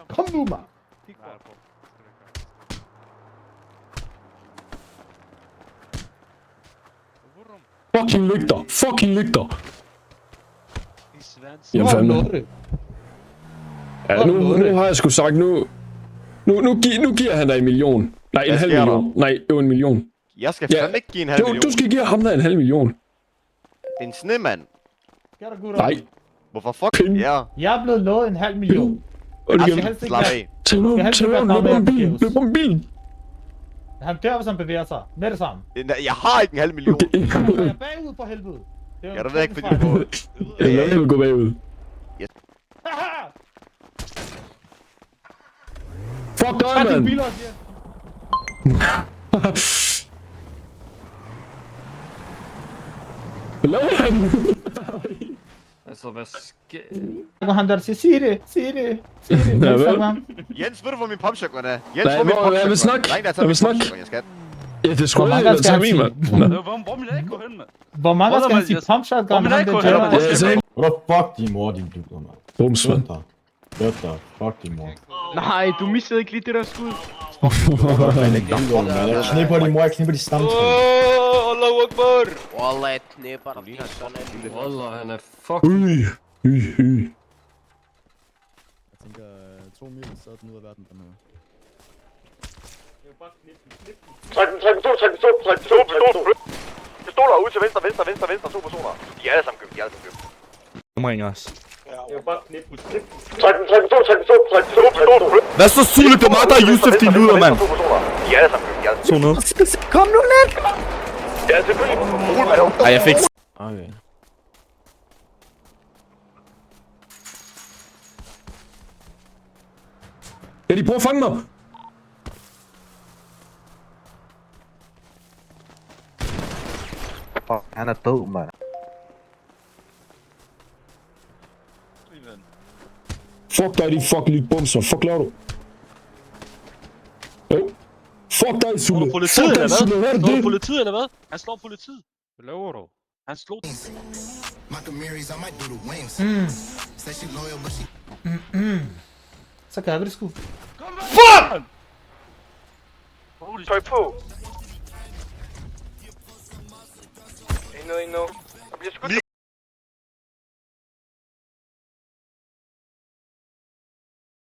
Kom nu, mand. Fucking lygter! Fucking lygter! Jamen Hvor er fandme. Lotte? Ja, nu har jeg sgu sagt, nu giver han dig 1 million. Nej, en Hvad halv sker million. Nej, jo 1 million. Jeg skal Ja. fandme ikke give en halv million. Du skal give ham der en halv million. Det er en snemand. Skal der gutter? Nej. Hvorfor fuck? Pin. Ja. Jeg er blevet lovet en halv million. Og Jeg det skal kan... helst ikke Slap være... af. Tag nu, løb om bilen, løb om bilen. Han dør, hvis han bevæger sig. Med det samme. Jeg har ikke en halv million. Jeg er bagud for helvede. Det er Ja, det ved jeg ikke, fordi du på. Jeg vil gå bagud. Haha! Fuck dig, Tag din mand! bil også, ja. Hvad laver han? Altså, hvad sker... Og han der siger, sig det, sig det, sig det. Ja, Hvad vel? sagde han? Jens, ved du, hvor min popshotgun er? Jens, Nej, hvor min hvor- popshotgun er? jeg vil snakke. Nej, der Jeg tager vil min snakke. popshotgun, jeg skal. Ja, det Hvor skulle mange jeg skal han tage min, sige? mand. Hvor vil jeg ikke gå hen, mand? Hvor mange skal han sige Hvor pump shotgun? vil jeg Han ikke der gå hen? Gerald? Ja, jeg sagde ikke. Bro, fuck din mor, din duder, mand. Bums, mand. Døtter. Fuck din mor. Nej, du missede ikke lige det der skud. Duder, mand. Jeg knipper din mor, jeg knipper de stamtræ. Allahu Akbar. Wallah, jeg knæpper dig. Wallah, han er fuck... Jeg tænker, 2 mil, så er den ud af verden, den her. Træk den, pistoler ud til venstre, 2 personer. De er alle sammen købt, Omring os. Træk den, pistoler. Hvad så sulet? Det er mig, der er Yusuf, din luder, mand. De er alle sammen købt, Så noget. Kom nu lidt! Ja, selvfølgelig. Ej, jeg fik... Okay. Ja, de prøver at fange mig. Han er død, mand. Fuck dig, de fucking bumser. Fuck laver du? Jo. Fuck dig, Sule. Fuck dig, Sule. Hvad er det? Slår du politiet, eller hvad? Han slår politiet. Hvad laver du? Han slog... Så gør vi det sgu. Fuck! Tøj på. Endnu. Jeg bliver skudt.